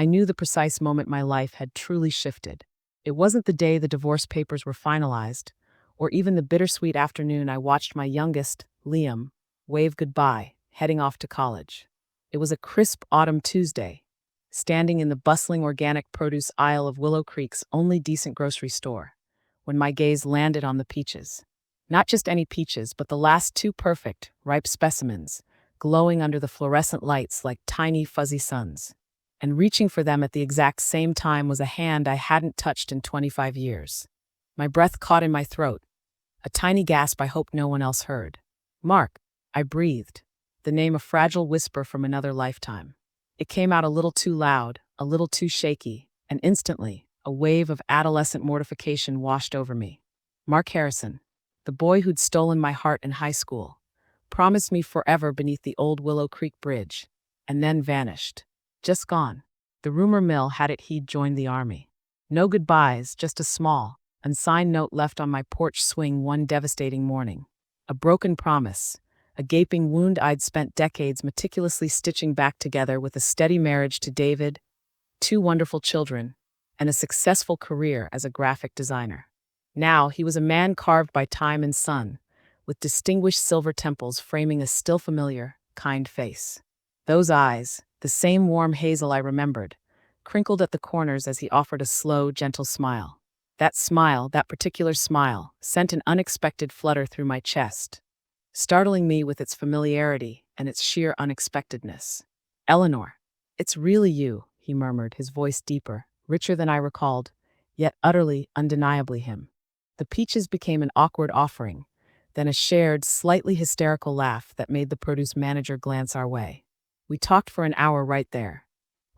I knew the precise moment my life had truly shifted. It wasn't the day the divorce papers were finalized, or even the bittersweet afternoon I watched my youngest, Liam, wave goodbye, heading off to college. It was a crisp autumn Tuesday, standing in the bustling organic produce aisle of Willow Creek's only decent grocery store, when my gaze landed on the peaches. Not just any peaches, but the last two perfect, ripe specimens, glowing under the fluorescent lights like tiny fuzzy suns. And reaching for them at the exact same time was a hand I hadn't touched in 25 years. My breath caught in my throat, a tiny gasp I hoped no one else heard. "Mark," I breathed, the name a fragile whisper from another lifetime. It came out a little too loud, a little too shaky, and instantly, a wave of adolescent mortification washed over me. Mark Harrison, the boy who'd stolen my heart in high school, promised me forever beneath the old Willow Creek Bridge, and then vanished. Just gone. The rumor mill had it he'd joined the army. No goodbyes, just a small, unsigned note left on my porch swing one devastating morning. A broken promise, a gaping wound I'd spent decades meticulously stitching back together with a steady marriage to David, 2 wonderful children, and a successful career as a graphic designer. Now he was a man carved by time and sun, with distinguished silver temples framing a still familiar, kind face. Those eyes, the same warm hazel I remembered, crinkled at the corners as he offered a slow, gentle smile. That smile, that particular smile, sent an unexpected flutter through my chest, startling me with its familiarity and its sheer unexpectedness. "Eleanor, it's really you," he murmured, his voice deeper, richer than I recalled, yet utterly, undeniably him. The peaches became an awkward offering, then a shared, slightly hysterical laugh that made the produce manager glance our way. We talked for an hour right there,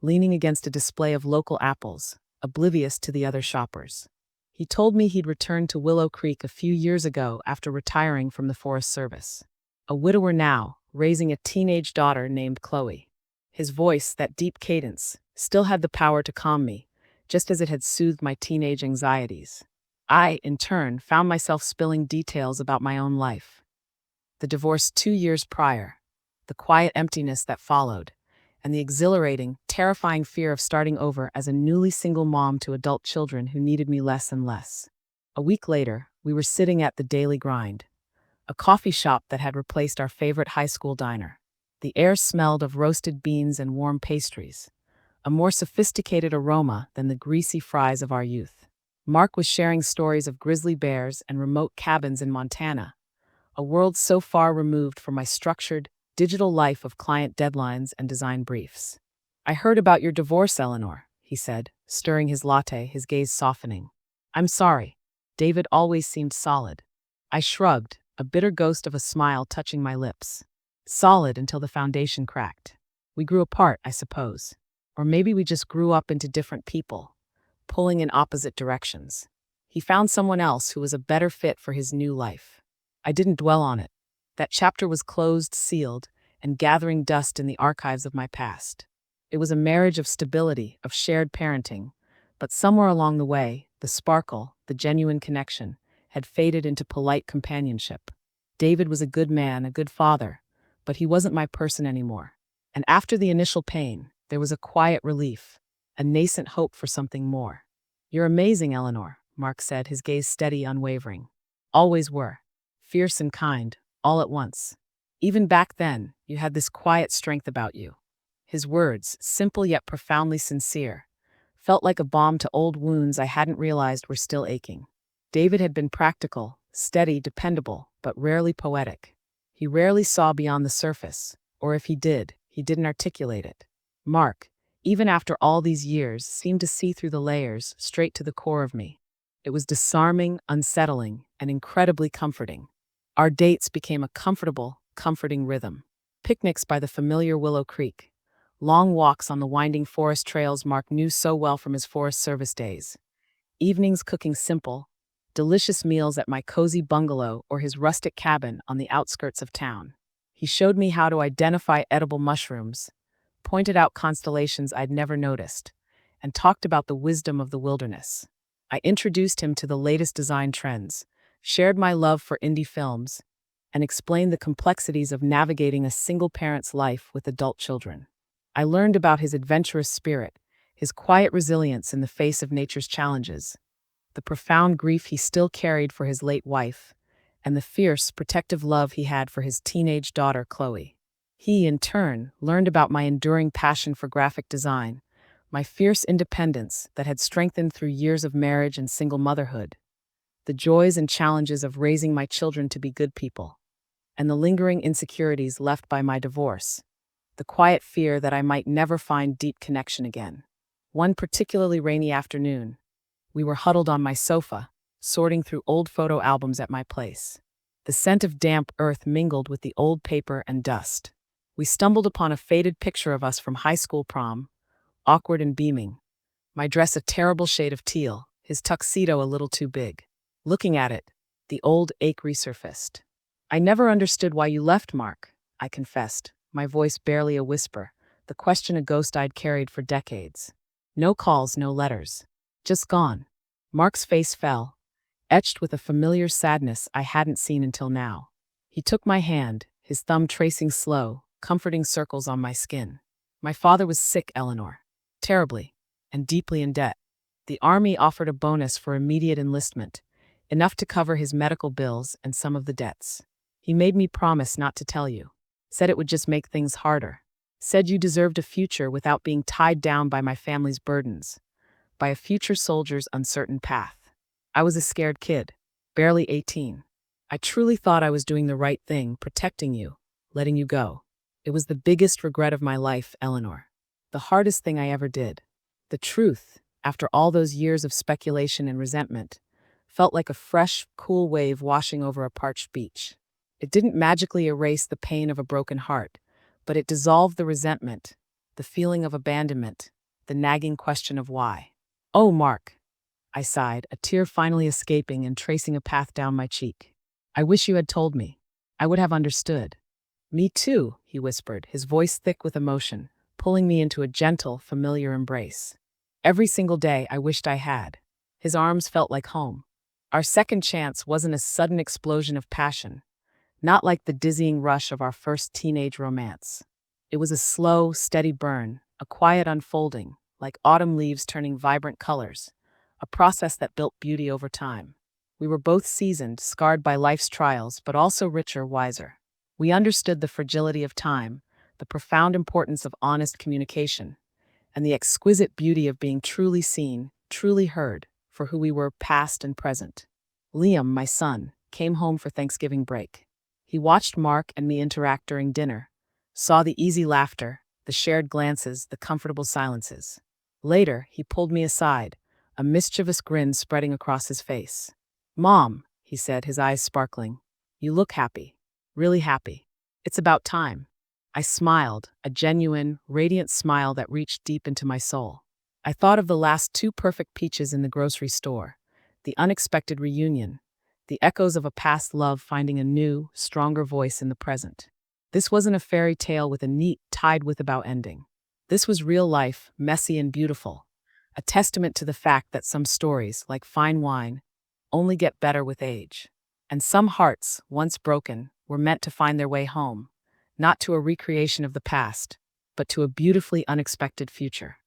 leaning against a display of local apples, oblivious to the other shoppers. He told me he'd returned to Willow Creek a few years ago after retiring from the Forest Service. A widower now, raising a teenage daughter named Chloe. His voice, that deep cadence, still had the power to calm me, just as it had soothed my teenage anxieties. I, in turn, found myself spilling details about my own life. The divorce 2 years prior, the quiet emptiness that followed, and the exhilarating, terrifying fear of starting over as a newly single mom to adult children who needed me less and less. A week later, we were sitting at the Daily Grind, a coffee shop that had replaced our favorite high school diner. The air smelled of roasted beans and warm pastries, a more sophisticated aroma than the greasy fries of our youth. Mark was sharing stories of grizzly bears and remote cabins in Montana, a world so far removed from my structured, digital life of client deadlines and design briefs. "I heard about your divorce, Eleanor," he said, stirring his latte, his gaze softening. "I'm sorry." David always seemed solid. I shrugged, a bitter ghost of a smile touching my lips. Solid until the foundation cracked. We grew apart, I suppose. Or maybe we just grew up into different people, pulling in opposite directions. He found someone else who was a better fit for his new life. I didn't dwell on it. That chapter was closed, sealed, and gathering dust in the archives of my past. It was a marriage of stability, of shared parenting, but somewhere along the way, the sparkle, the genuine connection, had faded into polite companionship. David was a good man, a good father, but he wasn't my person anymore. And after the initial pain, there was a quiet relief, a nascent hope for something more. "You're amazing, Eleanor," Mark said, his gaze steady, unwavering. "Always were. Fierce and kind, all at once. Even back then, you had this quiet strength about you." His words, simple yet profoundly sincere, felt like a balm to old wounds I hadn't realized were still aching. David had been practical, steady, dependable, but rarely poetic. He rarely saw beyond the surface, or if he did, he didn't articulate it. Mark, even after all these years, seemed to see through the layers, straight to the core of me. It was disarming, unsettling, and incredibly comforting. Our dates became a comfortable, comforting rhythm. Picnics by the familiar Willow Creek. Long walks on the winding forest trails Mark knew so well from his Forest Service days. Evenings cooking simple, delicious meals at my cozy bungalow or his rustic cabin on the outskirts of town. He showed me how to identify edible mushrooms, pointed out constellations I'd never noticed, and talked about the wisdom of the wilderness. I introduced him to the latest design trends, shared my love for indie films, and explained the complexities of navigating a single parent's life with adult children. I learned about his adventurous spirit, his quiet resilience in the face of nature's challenges, the profound grief he still carried for his late wife, and the fierce, protective love he had for his teenage daughter, Chloe. He, in turn, learned about my enduring passion for graphic design, my fierce independence that had strengthened through years of marriage and single motherhood, the joys and challenges of raising my children to be good people, and the lingering insecurities left by my divorce, the quiet fear that I might never find deep connection again. One particularly rainy afternoon, we were huddled on my sofa, sorting through old photo albums at my place. The scent of damp earth mingled with the old paper and dust. We stumbled upon a faded picture of us from high school prom, awkward and beaming, my dress a terrible shade of teal, his tuxedo a little too big. Looking at it, the old ache resurfaced. "I never understood why you left, Mark," I confessed, my voice barely a whisper, the question a ghost I'd carried for decades. No calls, no letters. Just gone. Mark's face fell, etched with a familiar sadness I hadn't seen until now. He took my hand, his thumb tracing slow, comforting circles on my skin. "My father was sick, Eleanor. Terribly, and deeply in debt. The army offered a bonus for immediate enlistment, enough to cover his medical bills and some of the debts. He made me promise not to tell you. Said it would just make things harder. Said you deserved a future without being tied down by my family's burdens, by a future soldier's uncertain path. I was a scared kid, barely 18. I truly thought I was doing the right thing, protecting you, letting you go. It was the biggest regret of my life, Eleanor. The hardest thing I ever did. The truth, after all those years of speculation and resentment, felt like a fresh, cool wave washing over a parched beach. It didn't magically erase the pain of a broken heart, but it dissolved the resentment, the feeling of abandonment, the nagging question of why. Oh, Mark, I sighed, a tear finally escaping and tracing a path down my cheek. I wish you had told me. I would have understood. Me too, he whispered, his voice thick with emotion, pulling me into a gentle, familiar embrace. Every single day I wished I had. His arms felt like home. Our second chance wasn't a sudden explosion of passion, not like the dizzying rush of our first teenage romance. It was a slow, steady burn, a quiet unfolding, like autumn leaves turning vibrant colors, a process that built beauty over time. We were both seasoned, scarred by life's trials, but also richer, wiser. We understood the fragility of time, the profound importance of honest communication, and the exquisite beauty of being truly seen, truly heard, for who we were past and present. Liam, my son, came home for Thanksgiving break. He watched Mark and me interact during dinner, saw the easy laughter, the shared glances, the comfortable silences. Later, he pulled me aside, a mischievous grin spreading across his face. "Mom," he said, his eyes sparkling, "you look happy, really happy. It's about time." I smiled, a genuine, radiant smile that reached deep into my soul. I thought of the last 2 perfect peaches in the grocery store, the unexpected reunion, the echoes of a past love finding a new, stronger voice in the present. This wasn't a fairy tale with a neat, tied-with-a-bow ending. This was real life, messy and beautiful, a testament to the fact that some stories, like fine wine, only get better with age. And some hearts, once broken, were meant to find their way home, not to a recreation of the past, but to a beautifully unexpected future.